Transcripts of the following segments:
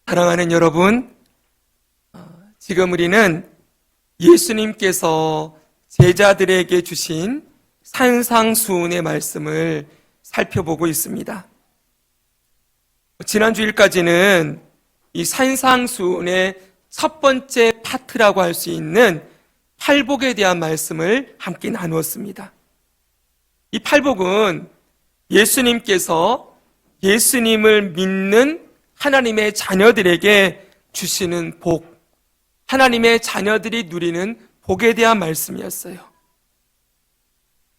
사랑하는 여러분, 지금 우리는 예수님께서 제자들에게 주신 산상수훈의 말씀을 살펴보고 있습니다. 지난 주일까지는 이 산상수훈의 첫 번째 파트라고 할 수 있는 팔복에 대한 말씀을 함께 나누었습니다. 이 팔복은 예수님께서 예수님을 믿는 하나님의 자녀들에게 주시는 복, 하나님의 자녀들이 누리는 복에 대한 말씀이었어요.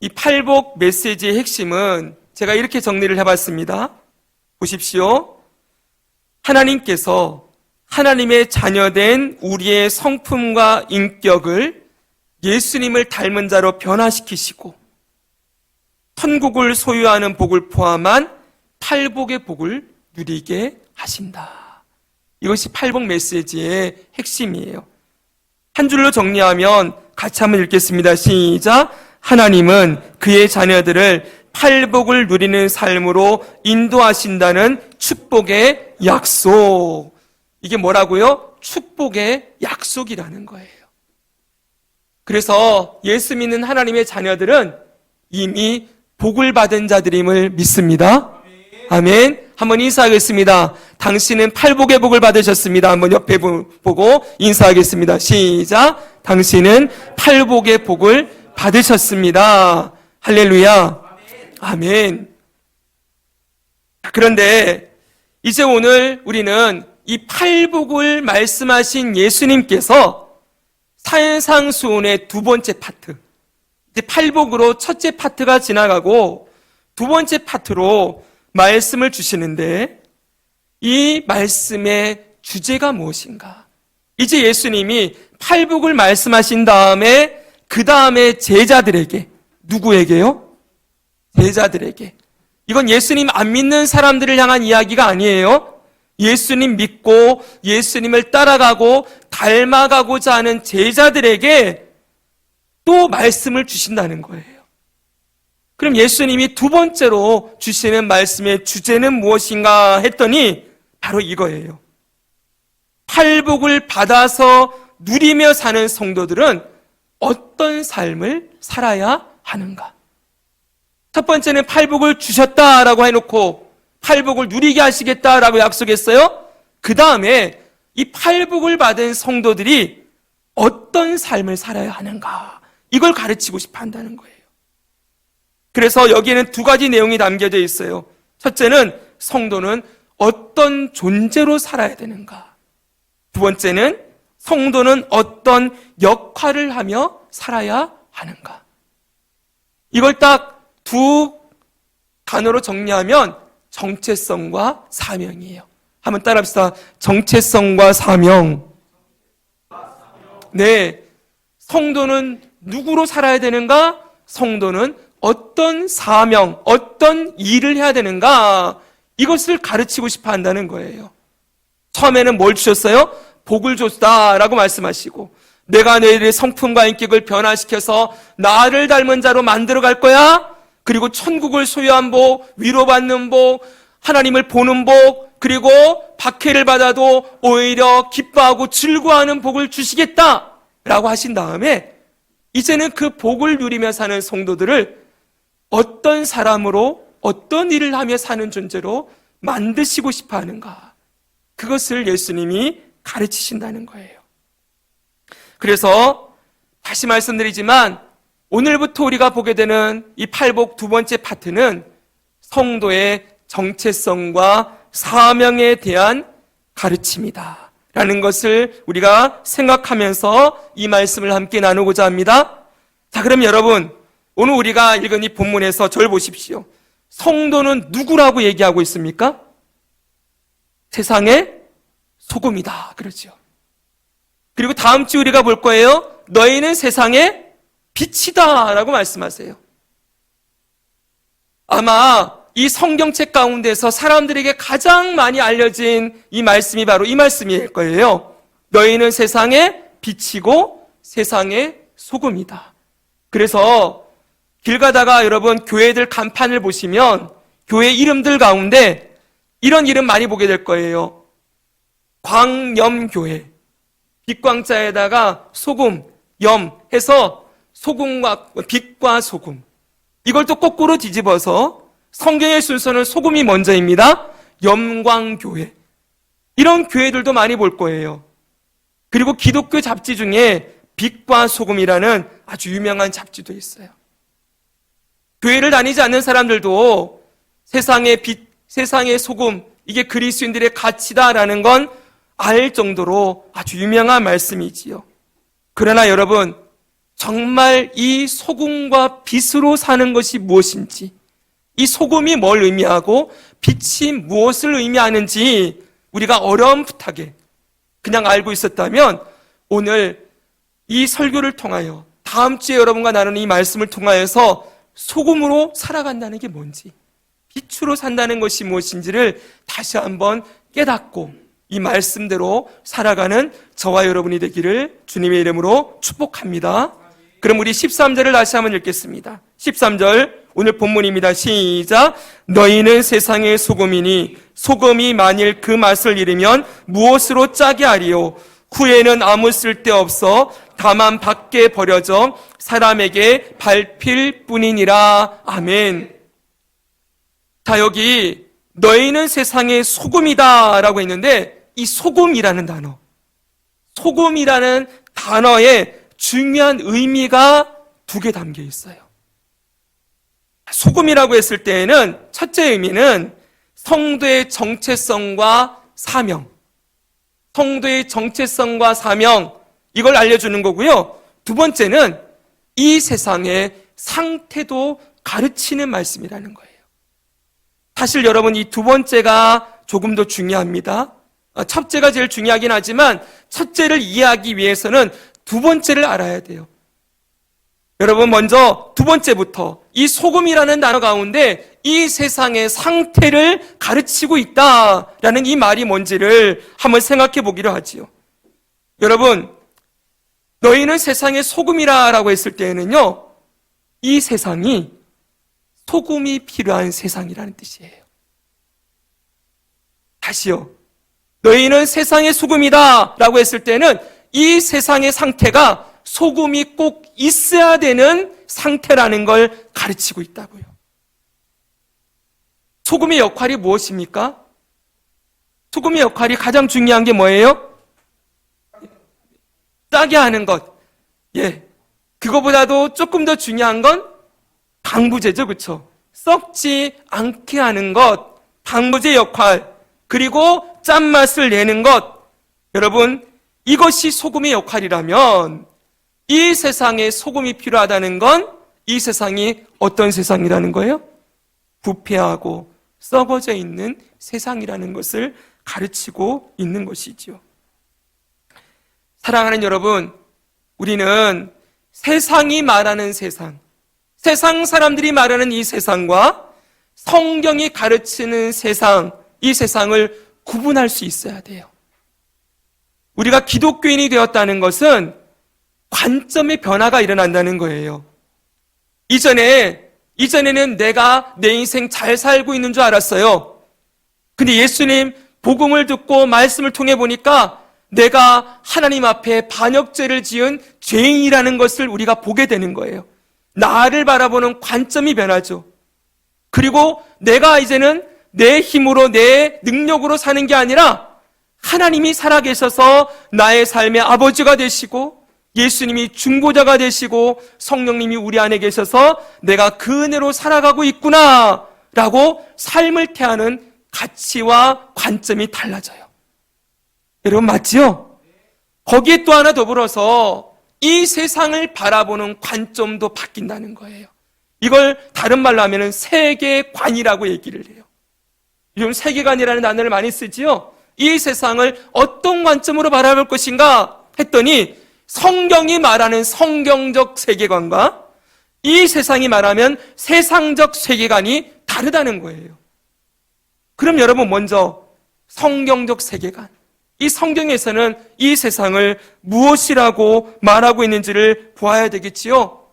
이 팔복 메시지의 핵심은 제가 이렇게 정리를 해봤습니다. 보십시오. 하나님께서 하나님의 자녀된 우리의 성품과 인격을 예수님을 닮은 자로 변화시키시고 천국을 소유하는 복을 포함한 팔복의 복을 누리게 하신다. 이것이 팔복 메시지의 핵심이에요. 한 줄로 정리하면 같이 한번 읽겠습니다. 시작. 하나님은 그의 자녀들을 팔복을 누리는 삶으로 인도하신다는 축복의 약속. 이게 뭐라고요? 축복의 약속이라는 거예요. 그래서 예수 믿는 하나님의 자녀들은 이미 복을 받은 자들임을 믿습니다. 아멘. 한번 인사하겠습니다. 당신은 팔복의 복을 받으셨습니다. 한번 옆에 보고 인사하겠습니다. 시작. 당신은 팔복의 복을 받으셨습니다. 할렐루야. 아멘. 그런데 이제 오늘 우리는 이 팔복을 말씀하신 예수님께서 산상수훈의 두 번째 파트, 이제 팔복으로 첫째 파트가 지나가고 두 번째 파트로 말씀을 주시는데 이 말씀의 주제가 무엇인가? 이제 예수님이 팔복을 말씀하신 다음에 그 다음에 제자들에게, 누구에게요? 제자들에게. 이건 예수님 안 믿는 사람들을 향한 이야기가 아니에요. 예수님 믿고 예수님을 따라가고 닮아가고자 하는 제자들에게 또 말씀을 주신다는 거예요. 그럼 예수님이 두 번째로 주시는 말씀의 주제는 무엇인가 했더니 바로 이거예요. 팔복을 받아서 누리며 사는 성도들은 어떤 삶을 살아야 하는가? 첫 번째는 팔복을 주셨다라고 해놓고 팔복을 누리게 하시겠다라고 약속했어요. 그 다음에 이 팔복을 받은 성도들이 어떤 삶을 살아야 하는가? 이걸 가르치고 싶어 한다는 거예요. 그래서 여기에는 두 가지 내용이 담겨져 있어요. 첫째는 성도는 어떤 존재로 살아야 되는가? 두 번째는 성도는 어떤 역할을 하며 살아야 하는가? 이걸 딱 두 단어로 정리하면 정체성과 사명이에요. 한번 따라합시다. 정체성과 사명. 네. 성도는 누구로 살아야 되는가? 성도는 어떤 사명, 어떤 일을 해야 되는가? 이것을 가르치고 싶어 한다는 거예요. 처음에는 뭘 주셨어요? 복을 줬다라고 말씀하시고, 내가 너희들의 성품과 인격을 변화시켜서 나를 닮은 자로 만들어 갈 거야. 그리고 천국을 소유한 복, 위로받는 복, 하나님을 보는 복, 그리고 박해를 받아도 오히려 기뻐하고 즐거워하는 복을 주시겠다라고 하신 다음에 이제는 그 복을 누리며 사는 성도들을 어떤 사람으로, 어떤 일을 하며 사는 존재로 만드시고 싶어 하는가? 그것을 예수님이 가르치신다는 거예요. 그래서 다시 말씀드리지만 오늘부터 우리가 보게 되는 이 팔복 두 번째 파트는 성도의 정체성과 사명에 대한 가르침이다 라는 것을 우리가 생각하면서 이 말씀을 함께 나누고자 합니다. 자, 그럼 여러분, 오늘 우리가 읽은 이 본문에서 저를 보십시오. 성도는 누구라고 얘기하고 있습니까? 세상의 소금이다. 그렇죠. 그리고 다음 주 우리가 볼 거예요. 너희는 세상의 빛이다 라고 말씀하세요. 아마 이 성경책 가운데서 사람들에게 가장 많이 알려진 이 말씀이 바로 이 말씀일 거예요. 너희는 세상의 빛이고 세상의 소금이다. 그래서 길 가다가 여러분 교회들 간판을 보시면 교회 이름들 가운데 이런 이름 많이 보게 될 거예요. 광염교회, 빛광자에다가 소금, 염 해서 소금과 빛과 소금, 이걸 또 거꾸로 뒤집어서 성경의 순서는 소금이 먼저입니다. 염광교회, 이런 교회들도 많이 볼 거예요. 그리고 기독교 잡지 중에 빛과 소금이라는 아주 유명한 잡지도 있어요. 교회를 다니지 않는 사람들도 세상의 빛, 세상의 소금, 이게 그리스도인들의 가치다라는 건 알 정도로 아주 유명한 말씀이지요. 그러나 여러분, 정말 이 소금과 빛으로 사는 것이 무엇인지, 이 소금이 뭘 의미하고 빛이 무엇을 의미하는지 우리가 어렴풋하게 그냥 알고 있었다면 오늘 이 설교를 통하여, 다음 주에 여러분과 나누는 이 말씀을 통하여서 소금으로 살아간다는 게 뭔지, 빛으로 산다는 것이 무엇인지를 다시 한번 깨닫고 이 말씀대로 살아가는 저와 여러분이 되기를 주님의 이름으로 축복합니다. 그럼 우리 13절을 다시 한번 읽겠습니다. 13절, 오늘 본문입니다. 시작. 너희는 세상의 소금이니 소금이 만일 그 맛을 잃으면 무엇으로 짜게 하리요? 후에는 아무 쓸데없어 다만 밖에 버려져 사람에게 밟힐 뿐이니라. 아멘. 자, 여기 너희는 세상의 소금이다 라고 했는데, 이 소금이라는 단어, 소금이라는 단어에 중요한 의미가 두 개 담겨 있어요. 소금이라고 했을 때에는 첫째 의미는 성도의 정체성과 사명, 성도의 정체성과 사명, 이걸 알려주는 거고요. 두 번째는 이 세상의 상태도 가르치는 말씀이라는 거예요. 사실 여러분, 이 두 번째가 조금 더 중요합니다. 첫째가 제일 중요하긴 하지만 첫째를 이해하기 위해서는 두 번째를 알아야 돼요. 여러분, 먼저 두 번째부터 이 소금이라는 단어 가운데 이 세상의 상태를 가르치고 있다라는 이 말이 뭔지를 한번 생각해 보기로 하지요. 여러분, 너희는 세상의 소금이라고 했을 때에는요, 이 세상이 소금이 필요한 세상이라는 뜻이에요. 다시요. 너희는 세상의 소금이다 라고 했을 때는 이 세상의 상태가 소금이 꼭 있어야 되는 상태라는 걸 가르치고 있다고요. 소금의 역할이 무엇입니까? 소금의 역할이 가장 중요한 게 뭐예요? 짜게 하는 것. 예. 그거보다도 조금 더 중요한 건 방부제죠, 그렇죠? 썩지 않게 하는 것, 방부제 역할, 그리고 짠맛을 내는 것. 여러분, 이것이 소금의 역할이라면 이 세상에 소금이 필요하다는 건 이 세상이 어떤 세상이라는 거예요? 부패하고 썩어져 있는 세상이라는 것을 가르치고 있는 것이지요. 사랑하는 여러분, 우리는 세상이 말하는 세상, 세상 사람들이 말하는 이 세상과 성경이 가르치는 세상, 이 세상을 구분할 수 있어야 돼요. 우리가 기독교인이 되었다는 것은 관점의 변화가 일어난다는 거예요. 이전에는 내가 내 인생 잘 살고 있는 줄 알았어요. 근데 예수님 복음을 듣고 말씀을 통해 보니까 내가 하나님 앞에 반역죄를 지은 죄인이라는 것을 우리가 보게 되는 거예요. 나를 바라보는 관점이 변하죠. 그리고 내가 이제는 내 힘으로, 내 능력으로 사는 게 아니라 하나님이 살아계셔서 나의 삶의 아버지가 되시고 예수님이 중보자가 되시고 성령님이 우리 안에 계셔서 내가 그 은혜로 살아가고 있구나 라고 삶을 태하는 가치와 관점이 달라져요. 여러분, 맞지요? 거기에 또 하나 더불어서 이 세상을 바라보는 관점도 바뀐다는 거예요. 이걸 다른 말로 하면 세계관이라고 얘기를 해요. 요즘 세계관이라는 단어를 많이 쓰지요. 이 세상을 어떤 관점으로 바라볼 것인가 했더니 성경이 말하는 성경적 세계관과 이 세상이 말하면 세상적 세계관이 다르다는 거예요. 그럼 여러분, 먼저 성경적 세계관, 이 성경에서는 이 세상을 무엇이라고 말하고 있는지를 보아야 되겠지요.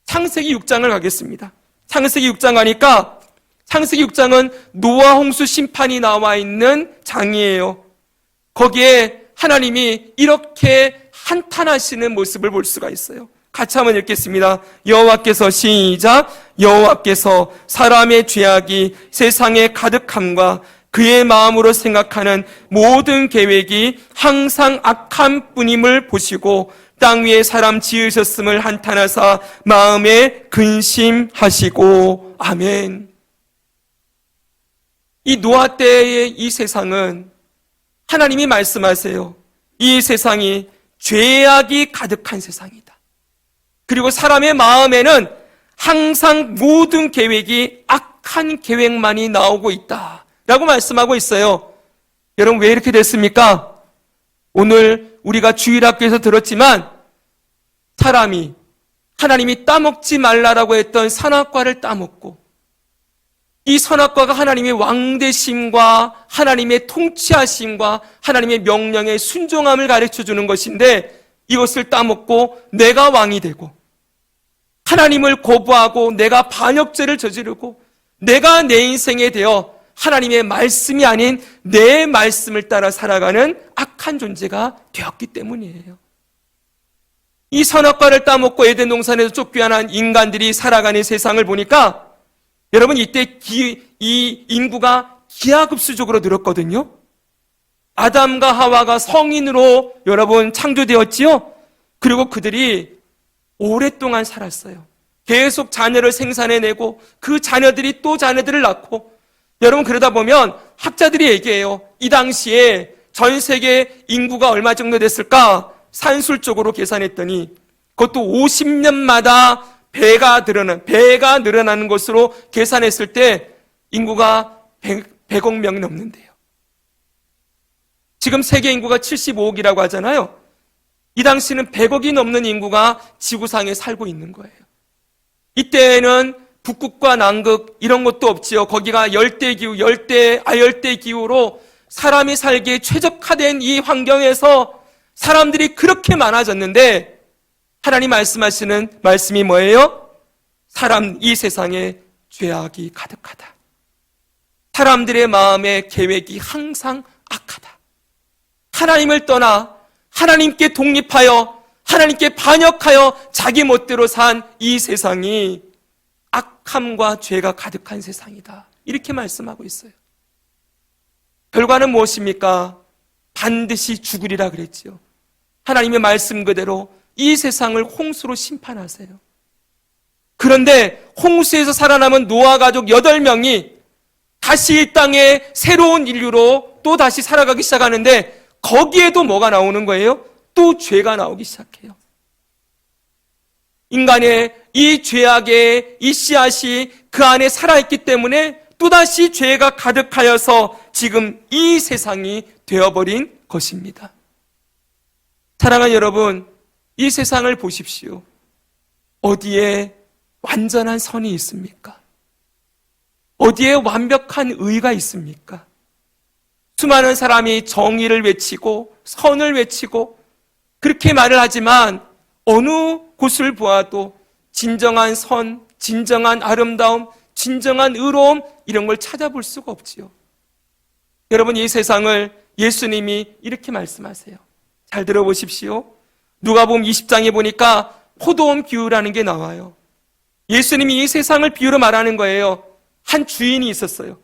창세기 6장을 가겠습니다. 창세기 6장 가니까 창세기 6장은 노아 홍수 심판이 나와 있는 장이에요. 거기에 하나님이 이렇게 한탄하시는 모습을 볼 수가 있어요. 같이 한번 읽겠습니다. 여호와께서 시작. 여호와께서 사람의 죄악이 세상에 가득함과 그의 마음으로 생각하는 모든 계획이 항상 악한 뿐임을 보시고 땅 위에 사람 지으셨음을 한탄하사 마음에 근심하시고. 아멘. 이 노아 때의 이 세상은 하나님이 말씀하세요. 이 세상이 죄악이 가득한 세상이다. 그리고 사람의 마음에는 항상 모든 계획이 악한 계획만이 나오고 있다 라고 말씀하고 있어요. 여러분, 왜 이렇게 됐습니까? 오늘 우리가 주일학교에서 들었지만 사람이 하나님이 따먹지 말라라고 했던 선악과를 따먹고, 이 선악과가 하나님의 왕되심과 하나님의 통치하심과 하나님의 명령에 순종함을 가르쳐주는 것인데, 이것을 따먹고 내가 왕이 되고 하나님을 거부하고 내가 반역죄를 저지르고 내가 내 인생에 대어 하나님의 말씀이 아닌 내 말씀을 따라 살아가는 악한 존재가 되었기 때문이에요. 이 선악과를 따먹고 에덴 동산에서 쫓겨난 인간들이 살아가는 세상을 보니까 여러분, 이때 이 인구가 기하급수적으로 늘었거든요. 아담과 하와가 성인으로 여러분 창조되었지요. 그리고 그들이 오랫동안 살았어요. 계속 자녀를 생산해내고 그 자녀들이 또 자녀들을 낳고, 여러분, 그러다 보면 학자들이 얘기해요. 이 당시에 전 세계 인구가 얼마 정도 됐을까? 산술적으로 계산했더니 그것도 50년마다 배가 늘어나는 것으로 계산했을 때 인구가 100억 명이 넘는데요. 지금 세계 인구가 75억이라고 하잖아요. 이 당시는 100억이 넘는 인구가 지구상에 살고 있는 거예요. 이때는 북극과 남극 이런 것도 없지요. 거기가 열대기후, 아열대 기후로 사람이 살기에 최적화된 이 환경에서 사람들이 그렇게 많아졌는데, 하나님 말씀하시는 말씀이 뭐예요? 이 세상에 죄악이 가득하다. 사람들의 마음의 계획이 항상 악하다. 하나님을 떠나 하나님께 독립하여 하나님께 반역하여 자기 멋대로 산 이 세상이 악함과 죄가 가득한 세상이다. 이렇게 말씀하고 있어요. 결과는 무엇입니까? 반드시 죽으리라 그랬지요. 하나님의 말씀 그대로 이 세상을 홍수로 심판하세요. 그런데 홍수에서 살아남은 노아 가족 8명이 다시 이 땅에 새로운 인류로 또 다시 살아가기 시작하는데, 거기에도 뭐가 나오는 거예요? 또 죄가 나오기 시작해요. 인간의 이 죄악의 이 씨앗이 그 안에 살아있기 때문에 또다시 죄가 가득하여서 지금 이 세상이 되어버린 것입니다. 사랑하는 여러분, 이 세상을 보십시오. 어디에 완전한 선이 있습니까? 어디에 완벽한 의가 있습니까? 수많은 사람이 정의를 외치고 선을 외치고 그렇게 말을 하지만 어느 곳을 보아도 진정한 선, 진정한 아름다움, 진정한 의로움, 이런 걸 찾아볼 수가 없지요. 여러분, 이 세상을 예수님이 이렇게 말씀하세요. 잘 들어보십시오. 누가복음 20장에 보니까 포도원 비유라는 게 나와요. 예수님이 이 세상을 비유로 말하는 거예요. 한 주인이 있었어요.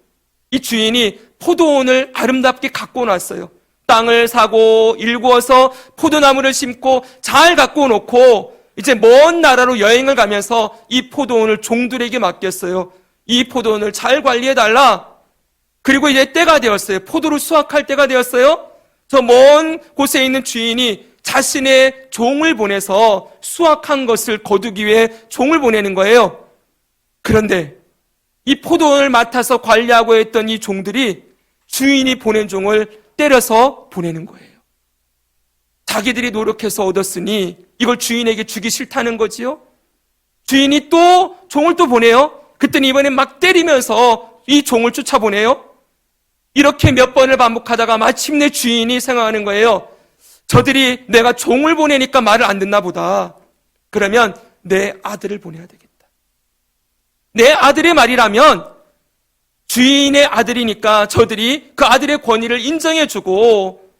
이 주인이 포도원을 아름답게 가꾸어 놨어요. 땅을 사고 일구어서 포도나무를 심고 잘 가꾸어 놓고 이제 먼 나라로 여행을 가면서 이 포도원을 종들에게 맡겼어요. 이 포도원을 잘 관리해달라. 그리고 이제 때가 되었어요. 포도를 수확할 때가 되었어요. 저 먼 곳에 있는 주인이 자신의 종을 보내서 수확한 것을 거두기 위해 종을 보내는 거예요. 그런데 이 포도원을 맡아서 관리하고 했던 이 종들이 주인이 보낸 종을 때려서 보내는 거예요. 자기들이 노력해서 얻었으니 이걸 주인에게 주기 싫다는 거지요. 주인이 또 종을 또 보내요. 그때는 이번엔 막 때리면서 이 종을 쫓아보내요. 이렇게 몇 번을 반복하다가 마침내 주인이 생각하는 거예요. 저들이 내가 종을 보내니까 말을 안 듣나 보다. 그러면 내 아들을 보내야 되겠다. 내 아들의 말이라면 주인의 아들이니까 저들이 그 아들의 권위를 인정해주고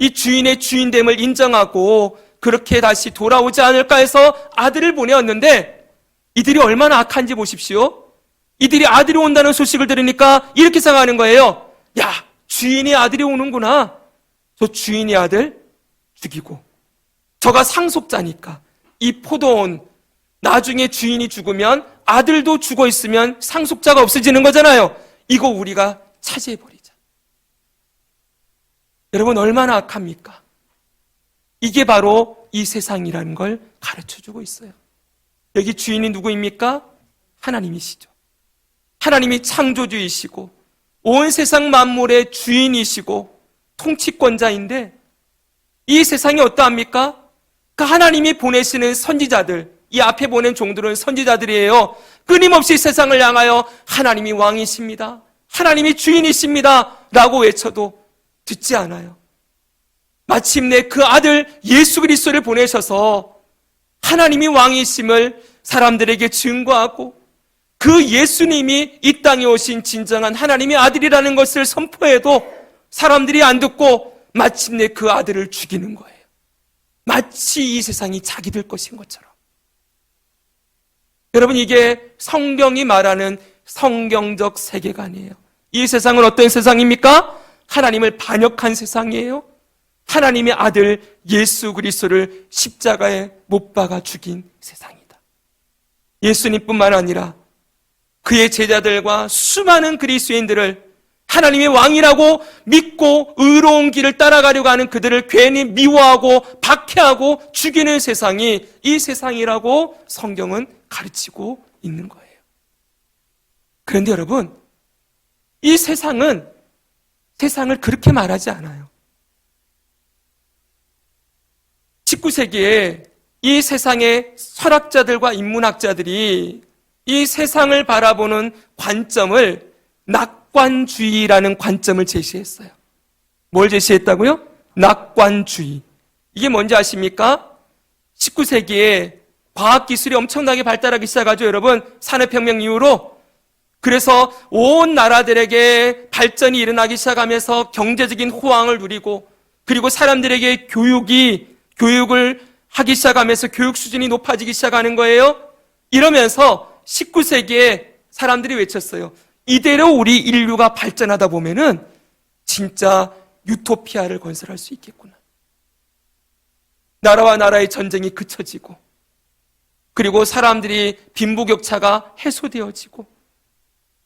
이 주인의 주인됨을 인정하고 그렇게 다시 돌아오지 않을까 해서 아들을 보내었는데 이들이 얼마나 악한지 보십시오. 이들이 아들이 온다는 소식을 들으니까 이렇게 생각하는 거예요. 야, 주인의 아들이 오는구나. 저 주인의 아들 죽이고, 저가 상속자니까 이 포도원 나중에 주인이 죽으면 아들도 죽어 있으면 상속자가 없어지는 거잖아요. 이거 우리가 차지해버리자. 여러분, 얼마나 악합니까? 이게 바로 이 세상이라는 걸 가르쳐주고 있어요. 여기 주인이 누구입니까? 하나님이시죠. 하나님이 창조주이시고 온 세상 만물의 주인이시고 통치권자인데 이 세상이 어떠합니까? 그 하나님이 보내시는 선지자들, 이 앞에 보낸 종들은 선지자들이에요. 끊임없이 세상을 향하여 하나님이 왕이십니다, 하나님이 주인이십니다 라고 외쳐도 듣지 않아요. 마침내 그 아들 예수 그리스도를 보내셔서 하나님이 왕이심을 사람들에게 증거하고 그 예수님이 이 땅에 오신 진정한 하나님의 아들이라는 것을 선포해도 사람들이 안 듣고 마침내 그 아들을 죽이는 거예요. 마치 이 세상이 자기들 것인 것처럼. 여러분, 이게 성경이 말하는 성경적 세계관이에요. 이 세상은 어떤 세상입니까? 하나님을 반역한 세상이에요. 하나님의 아들 예수 그리스도를 십자가에 못 박아 죽인 세상이다. 예수님뿐만 아니라 그의 제자들과 수많은 그리스도인들을 하나님의 왕이라고 믿고 의로운 길을 따라가려고 하는 그들을 괜히 미워하고 박해하고 죽이는 세상이 이 세상이라고 성경은 가르치고 있는 거예요. 그런데 여러분, 이 세상은 세상을 그렇게 말하지 않아요. 19세기에 이 세상의 철학자들과 인문학자들이 이 세상을 바라보는 관점을 낙관주의라는 관점을 제시했어요. 뭘 제시했다고요? 낙관주의. 이게 뭔지 아십니까? 19세기에 과학기술이 엄청나게 발달하기 시작하죠, 여러분. 산업혁명 이후로. 그래서 온 나라들에게 발전이 일어나기 시작하면서 경제적인 호황을 누리고, 그리고 사람들에게 교육을 하기 시작하면서 교육 수준이 높아지기 시작하는 거예요. 이러면서 19세기에 사람들이 외쳤어요. 이대로 우리 인류가 발전하다 보면은 진짜 유토피아를 건설할 수 있겠구나. 나라와 나라의 전쟁이 그쳐지고, 그리고 사람들이 빈부격차가 해소되어지고,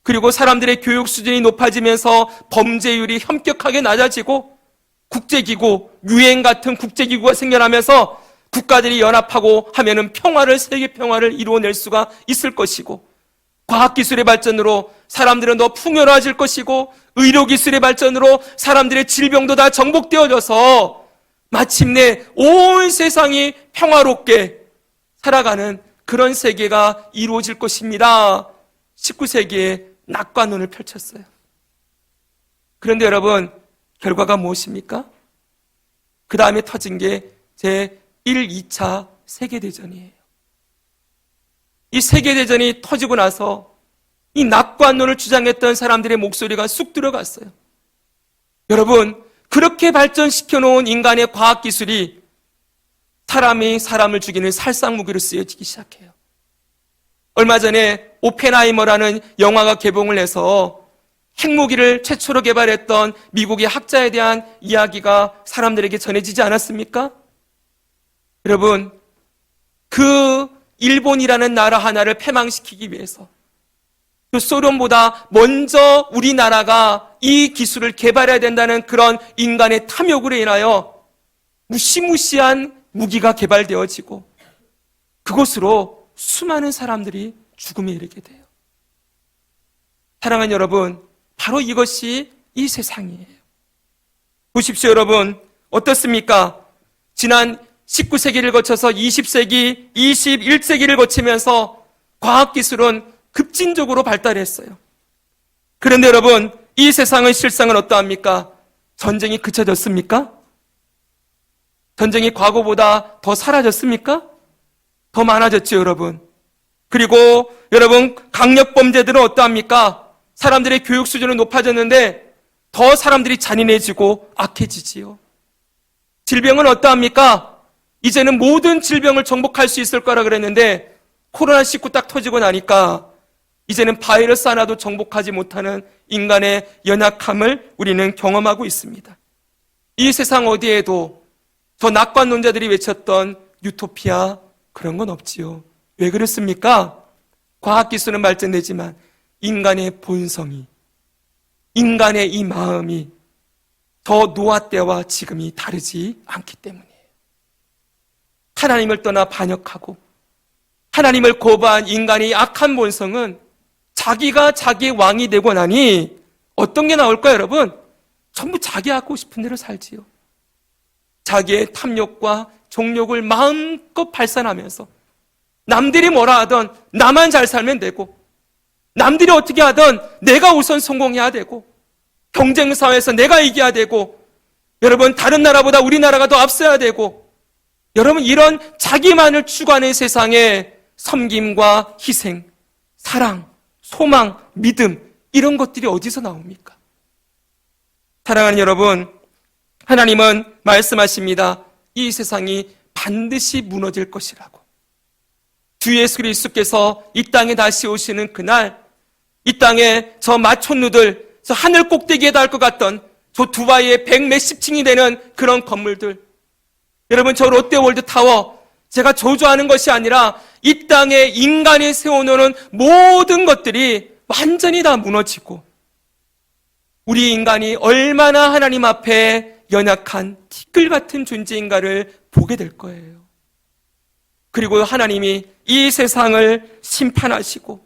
그리고 사람들의 교육 수준이 높아지면서 범죄율이 현격하게 낮아지고, 국제기구, 유엔 같은 국제기구가 생겨나면서 국가들이 연합하고 하면은 세계 평화를 이루어낼 수가 있을 것이고, 과학기술의 발전으로 사람들은 더 풍요로워질 것이고, 의료기술의 발전으로 사람들의 질병도 다 정복되어져서 마침내 온 세상이 평화롭게 살아가는 그런 세계가 이루어질 것입니다. 19세기에 낙관론을 펼쳤어요. 그런데 여러분, 결과가 무엇입니까? 그 다음에 터진 게 제 1, 2차 세계대전이에요. 이 세계대전이 터지고 나서 이 낙관론을 주장했던 사람들의 목소리가 쑥 들어갔어요. 여러분, 그렇게 발전시켜 놓은 인간의 과학기술이 사람이 사람을 죽이는 살상무기로 쓰여지기 시작해요. 얼마 전에 오펜하이머라는 영화가 개봉을 해서 핵무기를 최초로 개발했던 미국의 학자에 대한 이야기가 사람들에게 전해지지 않았습니까? 여러분, 그 일본이라는 나라 하나를 패망시키기 위해서 그 소련보다 먼저 우리나라가 이 기술을 개발해야 된다는 그런 인간의 탐욕으로 인하여 무시무시한 무기가 개발되어지고 그것으로 수많은 사람들이 죽음에 이르게 돼요. 사랑하는 여러분, 바로 이것이 이 세상이에요. 보십시오, 여러분. 어떻습니까? 지난 19세기를 거쳐서 20세기, 21세기를 거치면서 과학기술은 급진적으로 발달했어요. 그런데 여러분, 이 세상의 실상은 어떠합니까? 전쟁이 그쳐졌습니까? 전쟁이 과거보다 더 사라졌습니까? 더 많아졌죠, 여러분. 그리고 여러분, 강력범죄들은 어떠합니까? 사람들의 교육 수준은 높아졌는데 더 사람들이 잔인해지고 악해지지요. 질병은 어떠합니까? 이제는 모든 질병을 정복할 수 있을 거라 그랬는데 코로나19 딱 터지고 나니까 이제는 바이러스 하나도 정복하지 못하는 인간의 연약함을 우리는 경험하고 있습니다. 이 세상 어디에도 저 낙관론자들이 외쳤던 유토피아 그런 건 없지요. 왜 그렇습니까? 과학기술은 발전되지만 인간의 본성이, 인간의 이 마음이 저 노아 때와 지금이 다르지 않기 때문이에요. 하나님을 떠나 반역하고 하나님을 거부한 인간의 악한 본성은 자기가 자기의 왕이 되고 나니 어떤 게 나올까요, 여러분? 전부 자기 하고 싶은 대로 살지요. 자기의 탐욕과 종욕을 마음껏 발산하면서 남들이 뭐라 하던 나만 잘 살면 되고 남들이 어떻게 하던 내가 우선 성공해야 되고 경쟁사회에서 내가 이겨야 되고 여러분 다른 나라보다 우리나라가 더 앞서야 되고 여러분 이런 자기만을 추구하는 세상에 섬김과 희생, 사랑, 소망, 믿음 이런 것들이 어디서 나옵니까? 사랑하는 여러분, 하나님은 말씀하십니다. 이 세상이 반드시 무너질 것이라고. 주 예수 그리스도께서 이 땅에 다시 오시는 그날 이 땅에 저 마촌루들, 저 하늘 꼭대기에 닿을 것 같던 저 두바이의 100몇십 층이 되는 그런 건물들, 여러분 저 롯데월드타워, 제가 저주하는 것이 아니라 이 땅에 인간이 세워놓은 모든 것들이 완전히 다 무너지고 우리 인간이 얼마나 하나님 앞에 연약한 티끌 같은 존재인가를 보게 될 거예요. 그리고 하나님이 이 세상을 심판하시고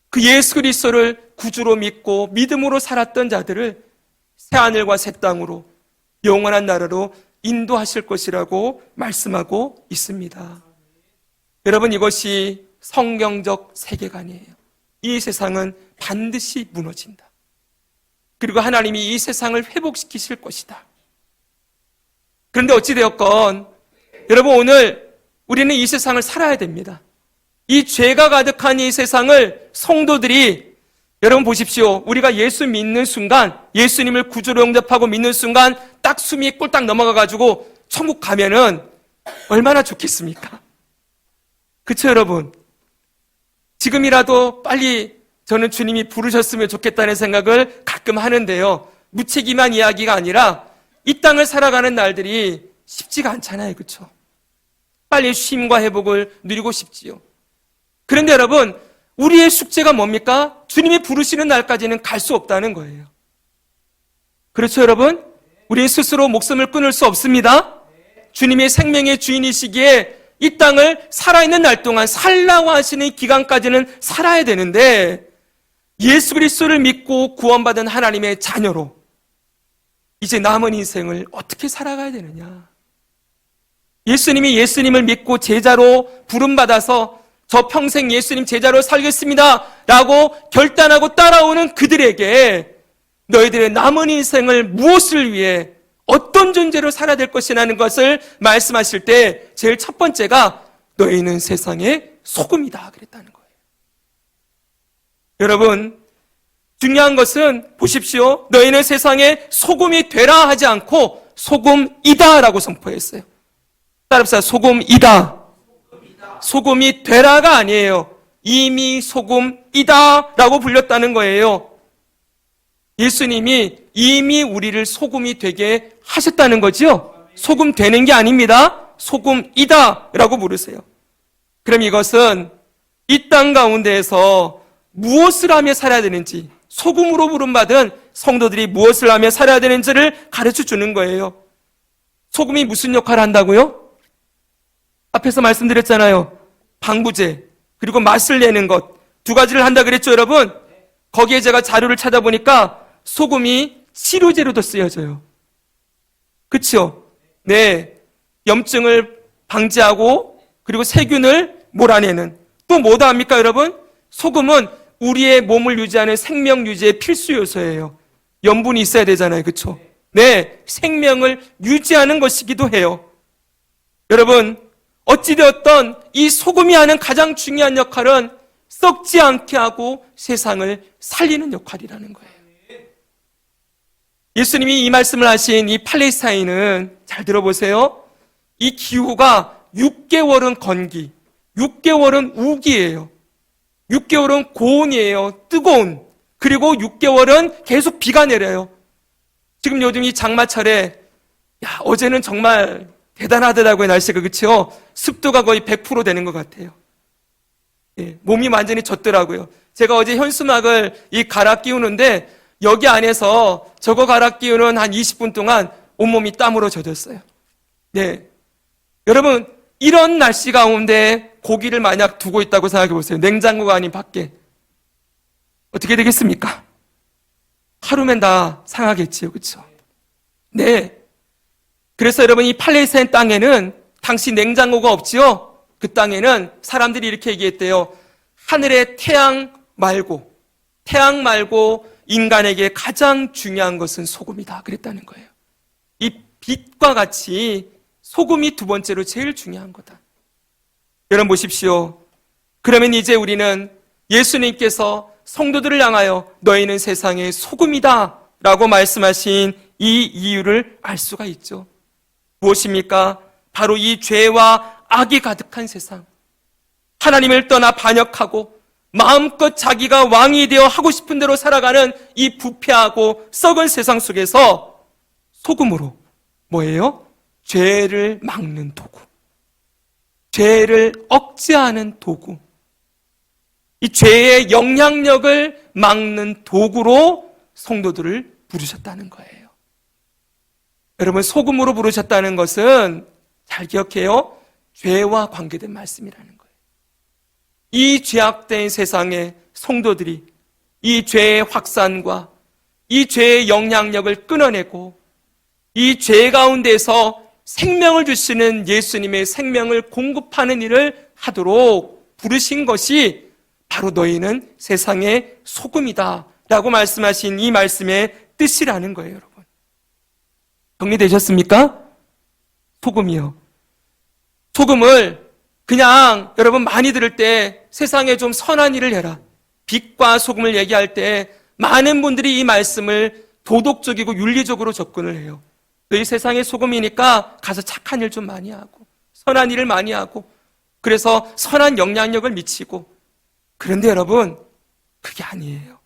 그 예수 그리스도를 구주로 믿고 믿음으로 살았던 자들을 새하늘과 새 땅으로 영원한 나라로 인도하실 것이라고 말씀하고 있습니다. 여러분 이것이 성경적 세계관이에요. 이 세상은 반드시 무너진다. 그리고 하나님이 이 세상을 회복시키실 것이다. 그런데 어찌되었건 여러분 오늘 우리는 이 세상을 살아야 됩니다. 이 죄가 가득한 이 세상을 성도들이 여러분 보십시오. 우리가 예수 믿는 순간 예수님을 구주로 영접하고 믿는 순간 딱 숨이 꼴딱 넘어가가지고 천국 가면은 얼마나 좋겠습니까? 그쵸 여러분? 지금이라도 빨리 저는 주님이 부르셨으면 좋겠다는 생각을 가끔 하는데요. 무책임한 이야기가 아니라 이 땅을 살아가는 날들이 쉽지가 않잖아요. 그렇죠? 빨리 쉼과 회복을 누리고 싶지요. 그런데 여러분 우리의 숙제가 뭡니까? 주님이 부르시는 날까지는 갈 수 없다는 거예요. 그렇죠 여러분? 우리 스스로 목숨을 끊을 수 없습니다. 주님의 생명의 주인이시기에 이 땅을 살아있는 날 동안 살라고 하시는 기간까지는 살아야 되는데 예수 그리스도를 믿고 구원받은 하나님의 자녀로 이제 남은 인생을 어떻게 살아가야 되느냐. 예수님이 예수님을 믿고 제자로 부름받아서 저 평생 예수님 제자로 살겠습니다 라고 결단하고 따라오는 그들에게 너희들의 남은 인생을 무엇을 위해 어떤 존재로 살아야 될 것이라는 것을 말씀하실 때 제일 첫 번째가 너희는 세상의 소금이다 그랬다는 거예요. 여러분 중요한 것은 보십시오. 너희는 세상의 소금이 되라 하지 않고 소금이다 라고 선포했어요. 따라합시다. 소금이다. 소금이 되라가 아니에요. 이미 소금이다 라고 불렸다는 거예요. 예수님이 이미 우리를 소금이 되게 하셨다는 거죠. 소금 되는 게 아닙니다. 소금이다 라고 부르세요. 그럼 이것은 이 땅 가운데에서 무엇을 하며 살아야 되는지, 소금으로 부름받은 성도들이 무엇을 하며 살아야 되는지를 가르쳐 주는 거예요. 소금이 무슨 역할을 한다고요? 앞에서 말씀드렸잖아요. 방부제, 그리고 맛을 내는 것, 두 가지를 한다 그랬죠, 여러분? 거기에 제가 자료를 찾아보니까 소금이 치료제로도 쓰여져요. 그쵸? 네. 염증을 방지하고, 그리고 세균을 몰아내는. 또 뭐다 합니까, 여러분? 소금은 우리의 몸을 유지하는 생명 유지의 필수 요소예요. 염분이 있어야 되잖아요. 그쵸? 네. 생명을 유지하는 것이기도 해요. 여러분, 어찌되었던 이 소금이 하는 가장 중요한 역할은 썩지 않게 하고 세상을 살리는 역할이라는 거예요. 예수님이 이 말씀을 하신 이 팔레스타인은 잘 들어보세요. 이 기후가 6개월은 건기, 6개월은 우기예요. 6개월은 고온이에요. 뜨거운. 그리고 6개월은 계속 비가 내려요. 지금 요즘 이 장마철에 어제는 정말 대단하더라고요. 날씨가. 그렇죠? 습도가 거의 100% 되는 것 같아요. 예, 몸이 완전히 젖더라고요. 제가 어제 현수막을 갈아 끼우는데 여기 안에서 저거 갈아 끼우는 한 20분 동안 온몸이 땀으로 젖었어요. 네. 여러분, 이런 날씨 가운데 고기를 만약 두고 있다고 생각해 보세요. 냉장고가 아닌 밖에. 어떻게 되겠습니까? 하루면 다 상하겠지요. 그렇죠? 네. 그래서 여러분, 이 팔레스타인 땅에는 당시 냉장고가 없지요. 그 땅에는 사람들이 이렇게 얘기했대요. 하늘의 태양 말고 인간에게 가장 중요한 것은 소금이다. 그랬다는 거예요. 이 빛과 같이 소금이 두 번째로 제일 중요한 거다. 여러분 보십시오. 그러면 이제 우리는 예수님께서 성도들을 향하여 너희는 세상의 소금이다 라고 말씀하신 이 이유를 알 수가 있죠. 무엇입니까? 바로 이 죄와 악이 가득한 세상, 하나님을 떠나 반역하고 마음껏 자기가 왕이 되어 하고 싶은 대로 살아가는 이 부패하고 썩은 세상 속에서 소금으로 뭐예요? 죄를 막는 도구, 죄를 억제하는 도구, 이 죄의 영향력을 막는 도구로 성도들을 부르셨다는 거예요. 여러분, 소금으로 부르셨다는 것은 잘 기억해요. 죄와 관계된 말씀이라는 거예요. 이 죄악된 세상의 성도들이 이 죄의 확산과 이 죄의 영향력을 끊어내고 이 죄 가운데서 생명을 주시는 예수님의 생명을 공급하는 일을 하도록 부르신 것이 바로 너희는 세상의 소금이다 라고 말씀하신 이 말씀의 뜻이라는 거예요. 여러분, 정리되셨습니까? 소금이요. 소금을 그냥 여러분 많이 들을 때 세상에 좀 선한 일을 해라, 빛과 소금을 얘기할 때 많은 분들이 이 말씀을 도덕적이고 윤리적으로 접근을 해요. 너희 세상의 소금이니까 가서 착한 일 좀 많이 하고 선한 일을 많이 하고 그래서 선한 영향력을 미치고. 그런데 여러분, 그게 아니에요.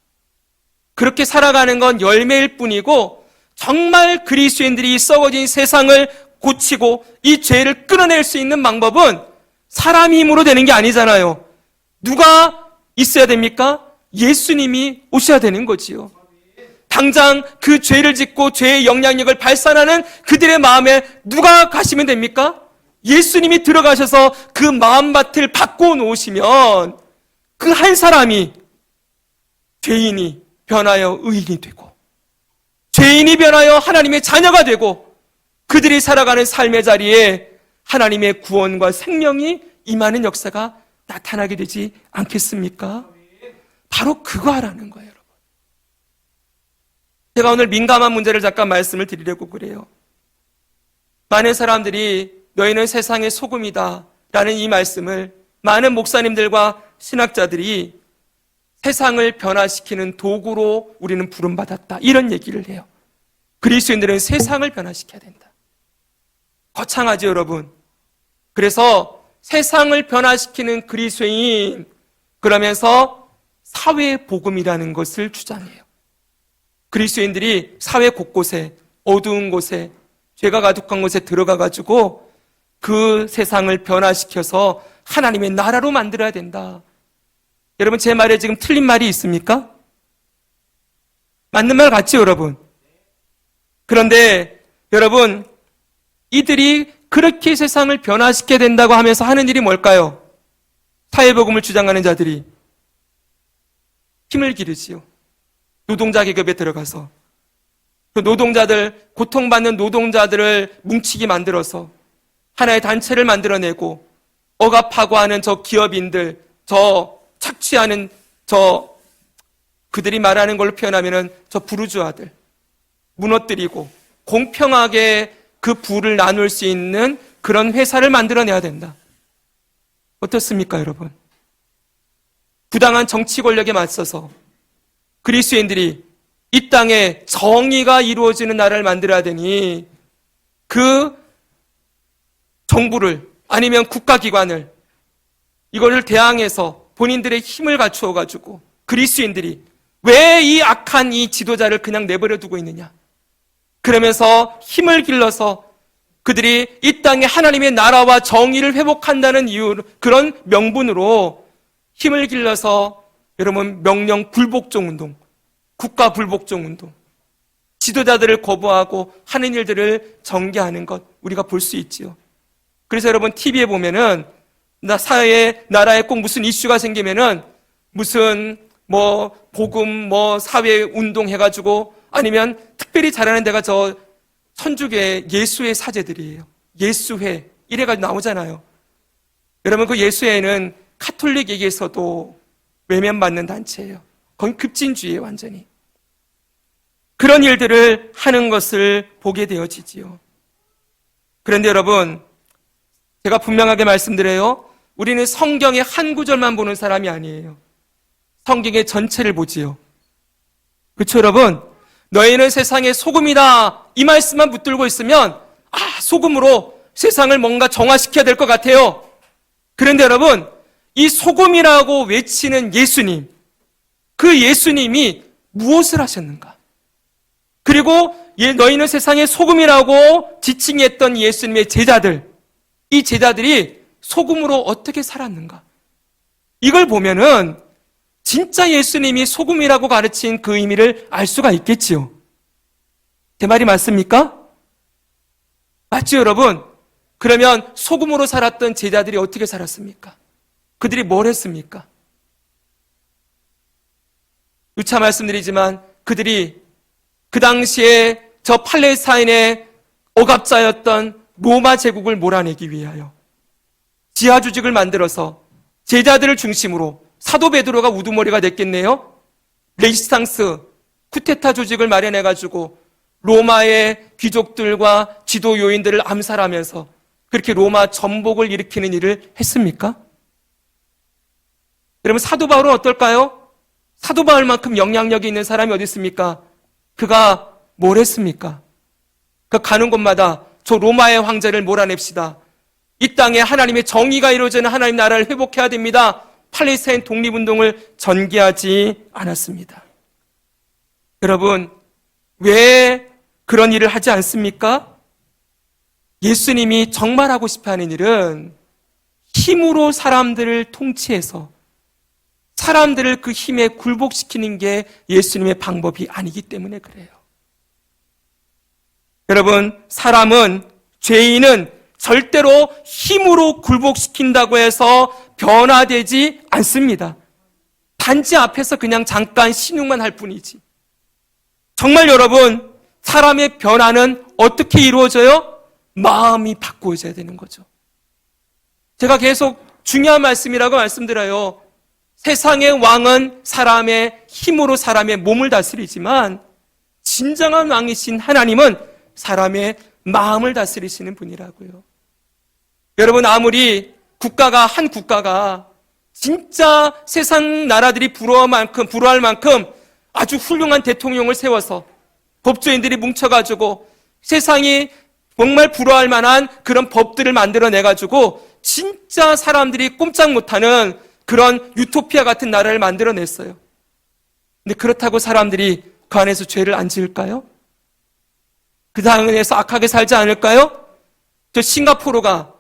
그렇게 살아가는 건 열매일 뿐이고 정말 그리스도인들이 썩어진 세상을 고치고 이 죄를 끊어낼 수 있는 방법은 사람 힘으로 되는 게 아니잖아요. 누가 있어야 됩니까? 예수님이 오셔야 되는 거지요. 당장 그 죄를 짓고 죄의 영향력을 발산하는 그들의 마음에 누가 가시면 됩니까? 예수님이 들어가셔서 그 마음밭을 바꿔 놓으시면 그 한 사람이 죄인이 변하여 의인이 되고 죄인이 변하여 하나님의 자녀가 되고 그들이 살아가는 삶의 자리에 하나님의 구원과 생명이 임하는 역사가 나타나게 되지 않겠습니까? 바로 그거 하라는 거예요, 여러분. 제가 오늘 민감한 문제를 잠깐 말씀을 드리려고 그래요. 많은 사람들이 너희는 세상의 소금이다 라는 이 말씀을 많은 목사님들과 신학자들이 세상을 변화시키는 도구로 우리는 부름받았다 이런 얘기를 해요. 그리스도인들은 세상을 변화시켜야 된다. 거창하죠, 여러분. 그래서 세상을 변화시키는 그리스도인, 그러면서 사회 복음이라는 것을 주장해요. 그리스도인들이 사회 곳곳에, 어두운 곳에, 죄가 가득한 곳에 들어가가지고 그 세상을 변화시켜서 하나님의 나라로 만들어야 된다. 여러분, 제 말에 지금 틀린 말이 있습니까? 맞는 말 같죠, 여러분? 그런데 여러분, 이들이 그렇게 세상을 변화시켜야 된다고 하면서 하는 일이 뭘까요? 사회복음을 주장하는 자들이 힘을 기르지요. 노동자 계급에 들어가서 그 노동자들, 고통받는 노동자들을 뭉치게 만들어서 하나의 단체를 만들어내고 억압하고 하는 저 기업인들, 저 착취하는 그들이 말하는 걸로 표현하면은 저 부르주아들 무너뜨리고 공평하게 그 부를 나눌 수 있는 그런 회사를 만들어내야 된다. 어떻습니까, 여러분? 부당한 정치 권력에 맞서서 그리스도인들이 이 땅에 정의가 이루어지는 나라를 만들어야 되니 그 정부를 아니면 국가기관을 이거를 대항해서 본인들의 힘을 갖추어 가지고 그리스인들이 왜 이 악한 이 지도자를 그냥 내버려 두고 있느냐, 그러면서 힘을 길러서 그들이 이 땅에 하나님의 나라와 정의를 회복한다는 이유로, 그런 명분으로 힘을 길러서 여러분 명령 불복종 운동, 국가 불복종 운동, 지도자들을 거부하고 하는 일들을 전개하는 것 우리가 볼 수 있지요. 그래서 여러분 TV에 보면은 사회에 나라에 꼭 무슨 이슈가 생기면은 무슨 복음 사회 운동 해가지고 아니면 특별히 잘하는 데가 저 천주교의 예수회 사제들이에요. 예수회 이래가지고 나오잖아요. 여러분 그 예수회는 카톨릭에게서도 외면받는 단체예요. 거의 급진주의예요, 완전히. 그런 일들을 하는 것을 보게 되어지지요. 그런데 여러분, 제가 분명하게 말씀드려요. 우리는 성경의 한 구절만 보는 사람이 아니에요. 성경의 전체를 보지요. 그렇죠, 여러분? 너희는 세상의 소금이다. 이 말씀만 붙들고 있으면 소금으로 세상을 뭔가 정화시켜야 될 것 같아요. 그런데 여러분, 이 소금이라고 외치는 예수님, 그 예수님이 무엇을 하셨는가? 그리고 너희는 세상의 소금이라고 지칭했던 예수님의 제자들, 이 제자들이 소금으로 어떻게 살았는가? 이걸 보면은 진짜 예수님이 소금이라고 가르친 그 의미를 알 수가 있겠지요. 제 말이 맞습니까? 맞죠, 여러분? 그러면 소금으로 살았던 제자들이 어떻게 살았습니까? 그들이 뭘 했습니까? 누차 말씀드리지만 그들이 그 당시에 저 팔레스타인의 억압자였던 로마 제국을 몰아내기 위하여 지하조직을 만들어서 제자들을 중심으로 사도 베드로가 우두머리가 됐겠네요. 레지스탕스 쿠데타 조직을 마련해가지고 로마의 귀족들과 지도 요인들을 암살하면서 그렇게 로마 전복을 일으키는 일을 했습니까? 여러분 사도 바울은 어떨까요? 사도 바울만큼 영향력이 있는 사람이 어디 있습니까? 그가 뭘 했습니까? 그 가는 곳마다 저 로마의 황제를 몰아냅시다. 이 땅에 하나님의 정의가 이루어지는 하나님 나라를 회복해야 됩니다. 팔레스타인 독립운동을 전개하지 않았습니다. 여러분, 왜 그런 일을 하지 않습니까? 예수님이 정말 하고 싶어하는 일은 힘으로 사람들을 통치해서 사람들을 그 힘에 굴복시키는 게 예수님의 방법이 아니기 때문에 그래요. 여러분, 죄인은 절대로 힘으로 굴복시킨다고 해서 변화되지 않습니다. 단지 앞에서 그냥 잠깐 신용만 할 뿐이지. 정말 여러분, 사람의 변화는 어떻게 이루어져요? 마음이 바꾸어져야 되는 거죠. 제가 계속 중요한 말씀이라고 말씀드려요. 세상의 왕은 사람의 힘으로 사람의 몸을 다스리지만 진정한 왕이신 하나님은 사람의 마음을 다스리시는 분이라고요. 여러분, 아무리 한 국가가 진짜 세상 나라들이 부러워할 만큼 아주 훌륭한 대통령을 세워서 법조인들이 뭉쳐가지고 세상이 정말 부러워할 만한 그런 법들을 만들어내가지고 진짜 사람들이 꼼짝 못하는 그런 유토피아 같은 나라를 만들어냈어요. 근데 그렇다고 사람들이 그 안에서 죄를 안 지을까요? 그 당에서 악하게 살지 않을까요? 저 싱가포르가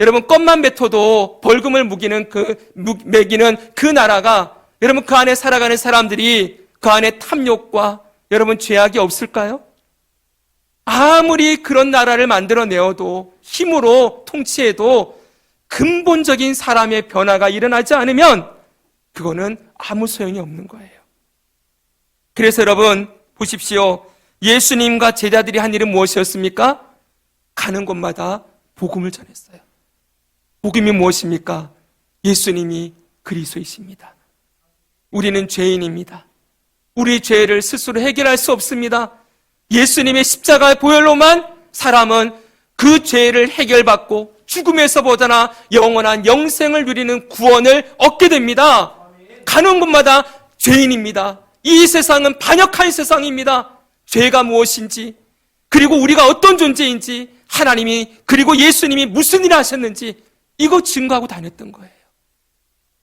여러분 껌만 뱉어도 벌금을 매기는 그 나라가 여러분 그 안에 살아가는 사람들이 그 안에 탐욕과 여러분 죄악이 없을까요? 아무리 그런 나라를 만들어내어도 힘으로 통치해도 근본적인 사람의 변화가 일어나지 않으면 그거는 아무 소용이 없는 거예요. 그래서 여러분 보십시오. 예수님과 제자들이 한 일은 무엇이었습니까? 가는 곳마다 복음을 전했어요. 복음이 무엇입니까? 예수님이 그리스도이십니다. 우리는 죄인입니다. 우리 죄를 스스로 해결할 수 없습니다. 예수님의 십자가의 보혈로만 사람은 그 죄를 해결받고 죽음에서 벗어나 영원한 영생을 누리는 구원을 얻게 됩니다. 가는 곳마다 죄인입니다. 이 세상은 반역한 세상입니다. 죄가 무엇인지, 그리고 우리가 어떤 존재인지, 하나님이 그리고 예수님이 무슨 일을 하셨는지 이거 증거하고 다녔던 거예요.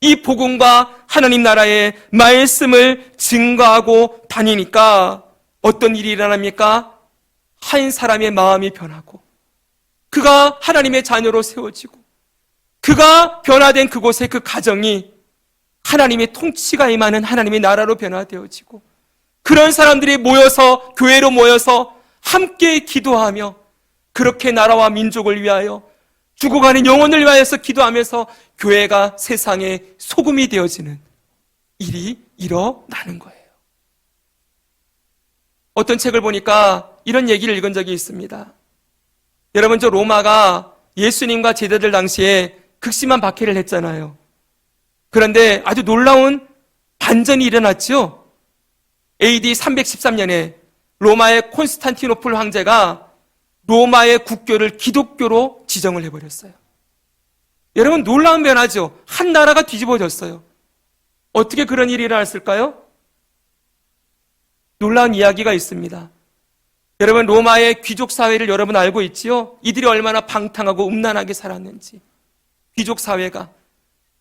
이 복음과 하나님 나라의 말씀을 증거하고 다니니까 어떤 일이 일어납니까? 한 사람의 마음이 변하고 그가 하나님의 자녀로 세워지고 그가 변화된 그곳에 그 가정이 하나님의 통치가 임하는 하나님의 나라로 변화되어지고 그런 사람들이 모여서 교회로 모여서 함께 기도하며 그렇게 나라와 민족을 위하여 죽어가는 영혼을 위하여서 기도하면서 교회가 세상의 소금이 되어지는 일이 일어나는 거예요. 어떤 책을 보니까 이런 얘기를 읽은 적이 있습니다. 여러분, 저 로마가 예수님과 제자들 당시에 극심한 박해를 했잖아요. 그런데 아주 놀라운 반전이 일어났죠. AD 313년에 로마의 콘스탄티노플 황제가 로마의 국교를 기독교로 지정을 해버렸어요. 여러분, 놀라운 변화죠. 한 나라가 뒤집어졌어요. 어떻게 그런 일이 일어났을까요? 놀라운 이야기가 있습니다. 여러분, 로마의 귀족 사회를 여러분 알고 있지요? 이들이 얼마나 방탕하고 음란하게 살았는지. 귀족 사회가.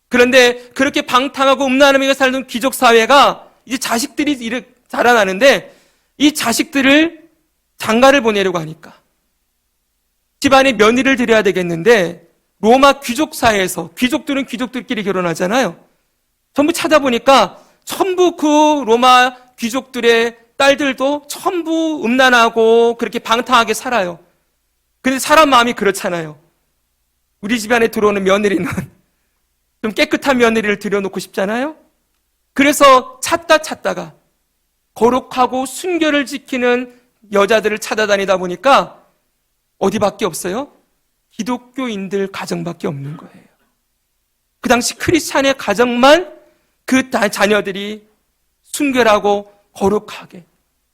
그런데 그렇게 방탕하고 음란하게 살던 귀족 사회가 이제 자식들이 자라나는데 이 자식들을 장가를 보내려고 하니까 집안에 며느리를 드려야 되겠는데 로마 귀족 사회에서 귀족들은 귀족들끼리 결혼하잖아요. 전부 찾아보니까 전부 그 로마 귀족들의 딸들도 전부 음란하고 그렇게 방탕하게 살아요. 근데 사람 마음이 그렇잖아요. 우리 집안에 들어오는 며느리는 좀 깨끗한 며느리를 들여놓고 싶잖아요. 그래서 찾다가 거룩하고 순결을 지키는 여자들을 찾아다니다 보니까 어디밖에 없어요? 기독교인들 가정밖에 없는 거예요. 그 당시 크리스찬의 가정만 그 자녀들이 순결하고 거룩하게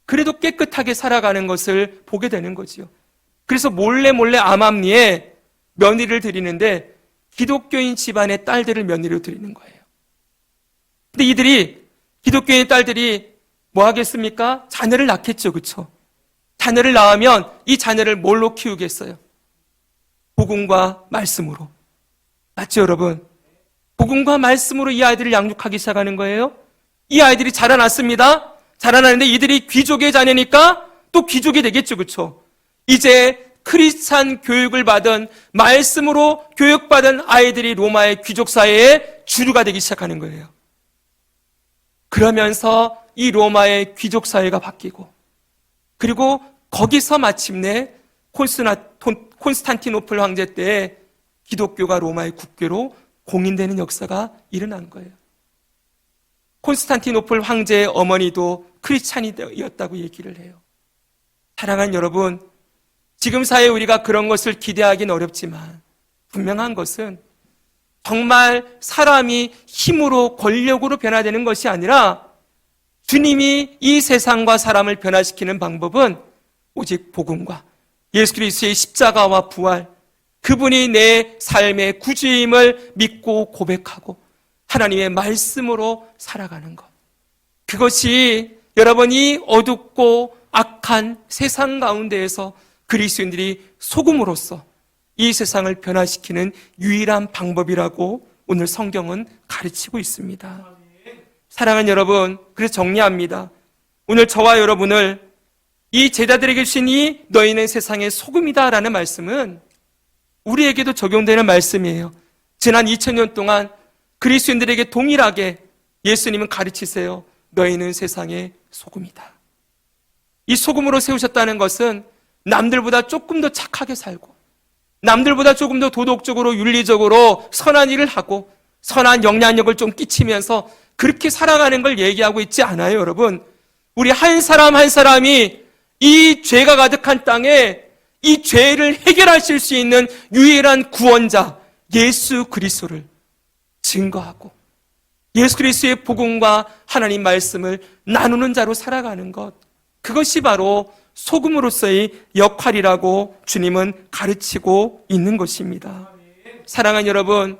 그래도 깨끗하게 살아가는 것을 보게 되는 거지요. 그래서 몰래 암암리에 며느리를 드리는데 기독교인 집안의 딸들을 며느리로 드리는 거예요. 근데 이들이 기독교인 딸들이 뭐 하겠습니까? 자녀를 낳겠죠. 그렇죠? 자녀를 낳으면 이 자녀를 뭘로 키우겠어요? 복음과 말씀으로. 맞죠, 여러분? 복음과 말씀으로 이 아이들을 양육하기 시작하는 거예요. 이 아이들이 자라났습니다. 자라나는데 이들이 귀족의 자녀니까 또 귀족이 되겠죠. 그렇죠? 이제 크리스찬 교육을 받은 말씀으로 교육받은 아이들이 로마의 귀족 사회의 주류가 되기 시작하는 거예요. 그러면서 이 로마의 귀족 사회가 바뀌고 그리고 거기서 마침내 콘스탄티노플 황제 때 기독교가 로마의 국교로 공인되는 역사가 일어난 거예요. 콘스탄티노플 황제의 어머니도 크리스찬이었다고 얘기를 해요. 사랑하는 여러분, 지금 사회에 우리가 그런 것을 기대하기는 어렵지만 분명한 것은 정말 사람이 힘으로 권력으로 변화되는 것이 아니라 주님이 이 세상과 사람을 변화시키는 방법은 오직 복음과 예수 그리스도의 십자가와 부활, 그분이 내 삶의 구주임을 믿고 고백하고 하나님의 말씀으로 살아가는 것. 그것이 여러분이 어둡고 악한 세상 가운데에서 그리스도인들이 소금으로서 이 세상을 변화시키는 유일한 방법이라고 오늘 성경은 가르치고 있습니다. 사랑하는 여러분, 그래서 정리합니다. 오늘 저와 여러분을 이 제자들에게 주신 이 너희는 세상의 소금이다라는 말씀은 우리에게도 적용되는 말씀이에요. 지난 2000년 동안 그리스도인들에게 동일하게 예수님은 가르치세요. 너희는 세상의 소금이다. 이 소금으로 세우셨다는 것은 남들보다 조금 더 착하게 살고 남들보다 조금 더 도덕적으로 윤리적으로 선한 일을 하고 선한 영향력을 좀 끼치면서 그렇게 살아가는 걸 얘기하고 있지 않아요, 여러분. 우리 한 사람 한 사람이 이 죄가 가득한 땅에 이 죄를 해결하실 수 있는 유일한 구원자 예수 그리스도를 증거하고 예수 그리스도의 복음과 하나님 말씀을 나누는 자로 살아가는 것, 그것이 바로 소금으로서의 역할이라고 주님은 가르치고 있는 것입니다. 사랑하는 여러분,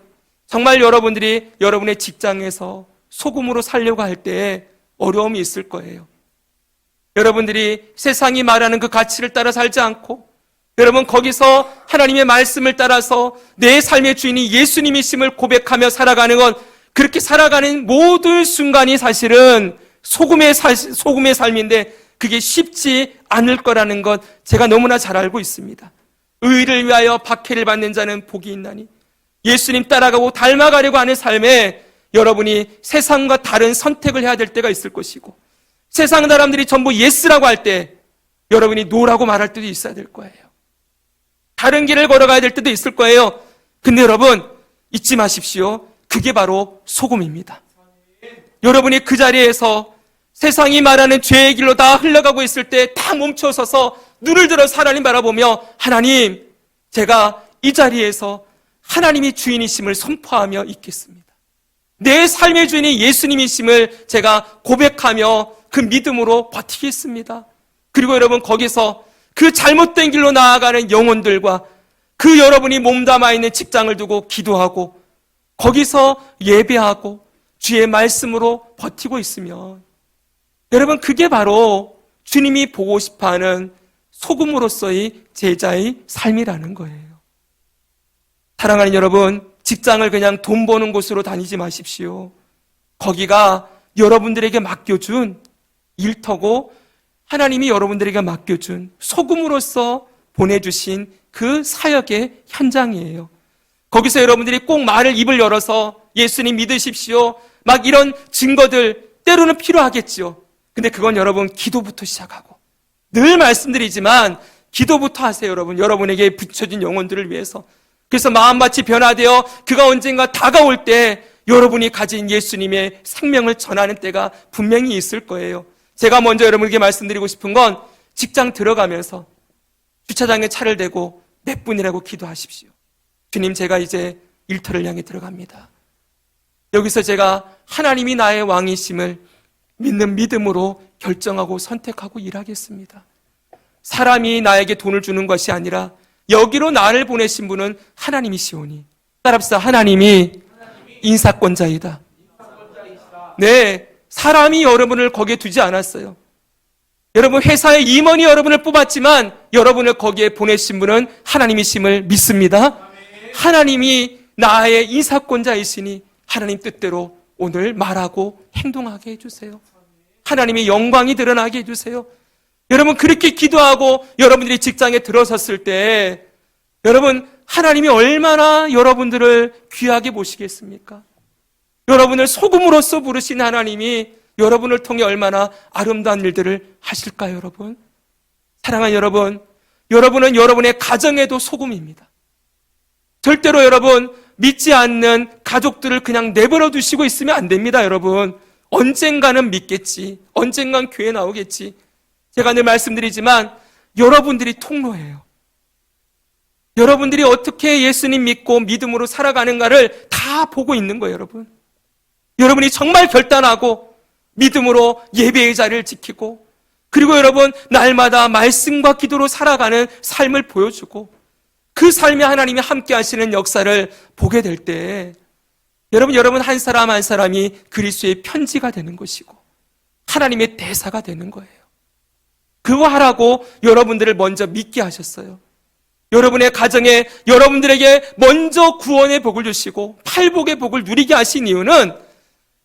정말 여러분들이 여러분의 직장에서 소금으로 살려고 할 때 어려움이 있을 거예요. 여러분들이 세상이 말하는 그 가치를 따라 살지 않고 여러분 거기서 하나님의 말씀을 따라서 내 삶의 주인이 예수님이심을 고백하며 살아가는 건 그렇게 살아가는 모든 순간이 사실은 소금의 삶인데 그게 쉽지 않을 거라는 것 제가 너무나 잘 알고 있습니다. 의를 위하여 박해를 받는 자는 복이 있나니 예수님 따라가고 닮아가려고 하는 삶에 여러분이 세상과 다른 선택을 해야 될 때가 있을 것이고 세상 사람들이 전부 예스라고 할 때 여러분이 노라고 말할 때도 있어야 될 거예요. 다른 길을 걸어가야 될 때도 있을 거예요. 근데 여러분 잊지 마십시오. 그게 바로 소금입니다. 여러분이 그 자리에서 세상이 말하는 죄의 길로 다 흘러가고 있을 때 다 멈춰서서 눈을 들어서 하나님 바라보며 하나님 제가 이 자리에서 하나님이 주인이심을 선포하며 있겠습니다. 내 삶의 주인이 예수님이심을 제가 고백하며 그 믿음으로 버티겠습니다. 그리고 여러분 거기서 그 잘못된 길로 나아가는 영혼들과 그 여러분이 몸담아 있는 직장을 두고 기도하고 거기서 예배하고 주의 말씀으로 버티고 있으면 여러분 그게 바로 주님이 보고 싶어하는 소금으로서의 제자의 삶이라는 거예요. 사랑하는 여러분, 직장을 그냥 돈 버는 곳으로 다니지 마십시오. 거기가 여러분들에게 맡겨준 일터고 하나님이 여러분들에게 맡겨준 소금으로서 보내주신 그 사역의 현장이에요. 거기서 여러분들이 꼭 말을 입을 열어서 예수님 믿으십시오. 막 이런 증거들 때로는 필요하겠지요. 근데 그건 여러분 기도부터 시작하고 늘 말씀드리지만 기도부터 하세요. 여러분 여러분에게 붙여진 영혼들을 위해서. 그래서 마음밭이 변화되어 그가 언젠가 다가올 때 여러분이 가진 예수님의 생명을 전하는 때가 분명히 있을 거예요. 제가 먼저 여러분에게 말씀드리고 싶은 건 직장 들어가면서 주차장에 차를 대고 몇 분이라고 기도하십시오. 주님 제가 이제 일터를 향해 들어갑니다. 여기서 제가 하나님이 나의 왕이심을 믿는 믿음으로 결정하고 선택하고 일하겠습니다. 사람이 나에게 돈을 주는 것이 아니라 여기로 나를 보내신 분은 하나님이시오니 따라합시다. 하나님이 인사권자이다. 네, 사람이 여러분을 거기에 두지 않았어요. 여러분 회사의 임원이 여러분을 뽑았지만 여러분을 거기에 보내신 분은 하나님이심을 믿습니다. 하나님이 나의 인사권자이시니 하나님 뜻대로 오늘 말하고 행동하게 해주세요. 하나님의 영광이 드러나게 해주세요. 여러분 그렇게 기도하고 여러분들이 직장에 들어섰을 때 여러분 하나님이 얼마나 여러분들을 귀하게 보시겠습니까? 여러분을 소금으로써 부르신 하나님이 여러분을 통해 얼마나 아름다운 일들을 하실까요, 여러분? 사랑하는 여러분, 여러분은 여러분의 가정에도 소금입니다. 절대로 여러분 믿지 않는 가족들을 그냥 내버려 두시고 있으면 안 됩니다, 여러분. 언젠가는 믿겠지. 언젠간 교회 나오겠지. 제가 늘 말씀드리지만 여러분들이 통로예요. 여러분들이 어떻게 예수님 믿고 믿음으로 살아가는가를 다 보고 있는 거예요, 여러분. 여러분이 정말 결단하고 믿음으로 예배의 자리를 지키고 그리고 여러분 날마다 말씀과 기도로 살아가는 삶을 보여주고 그 삶에 하나님이 함께 하시는 역사를 보게 될 때 여러분 한 사람 한 사람이 그리스도의 편지가 되는 것이고 하나님의 대사가 되는 거예요. 그거 하라고 여러분들을 먼저 믿게 하셨어요. 여러분의 가정에 여러분들에게 먼저 구원의 복을 주시고 팔복의 복을 누리게 하신 이유는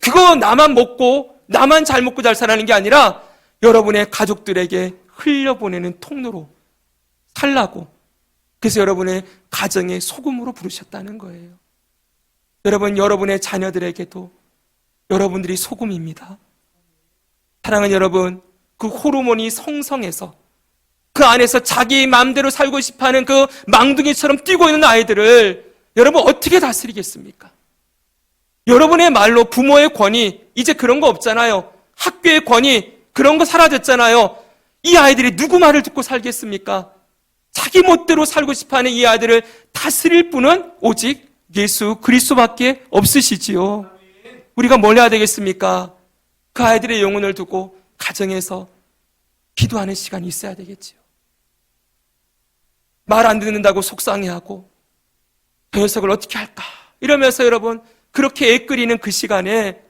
그거 나만 먹고 나만 잘 먹고 잘 살라는 게 아니라 여러분의 가족들에게 흘려보내는 통로로 살라고. 그래서 여러분의 가정에 소금으로 부르셨다는 거예요. 여러분, 여러분의 자녀들에게도 여러분들이 소금입니다. 사랑하는 여러분, 그 호르몬이 성성해서 그 안에서 자기 마음대로 살고 싶어하는 그 망둥이처럼 뛰고 있는 아이들을 여러분 어떻게 다스리겠습니까? 여러분의 말로 부모의 권위 이제 그런 거 없잖아요. 학교의 권위 그런 거 사라졌잖아요. 이 아이들이 누구 말을 듣고 살겠습니까? 자기 멋대로 살고 싶어하는 이 아이들을 다스릴 분은 오직 예수 그리스도밖에 없으시지요. 우리가 뭘 해야 되겠습니까? 그 아이들의 영혼을 두고 가정에서 기도하는 시간이 있어야 되겠지요. 말 안 듣는다고 속상해하고 저 녀석을 어떻게 할까 이러면서 여러분 그렇게 애끓이는 그 시간에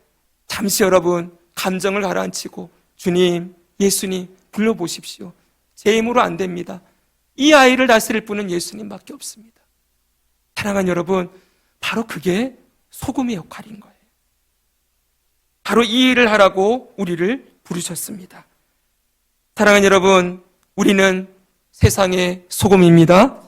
잠시 여러분 감정을 가라앉히고 주님, 예수님 불러보십시오. 제 힘으로 안 됩니다. 이 아이를 다스릴 분은 예수님밖에 없습니다. 사랑하는 여러분, 바로 그게 소금의 역할인 거예요. 바로 이 일을 하라고 우리를 부르셨습니다. 사랑하는 여러분, 우리는 세상의 소금입니다.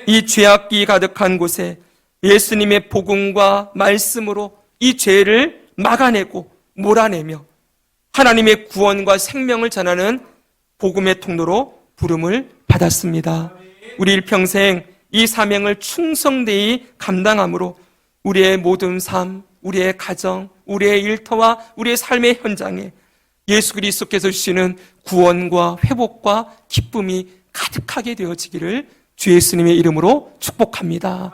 이 죄악기 가득한 곳에 예수님의 복음과 말씀으로 이 죄를 막아내고 몰아내며 하나님의 구원과 생명을 전하는 복음의 통로로 부름을 받았습니다. 우리 일평생 이 사명을 충성되이 감당함으로 우리의 모든 삶, 우리의 가정, 우리의 일터와 우리의 삶의 현장에 예수 그리스도께서 주시는 구원과 회복과 기쁨이 가득하게 되어지기를 주 예수님의 이름으로 축복합니다.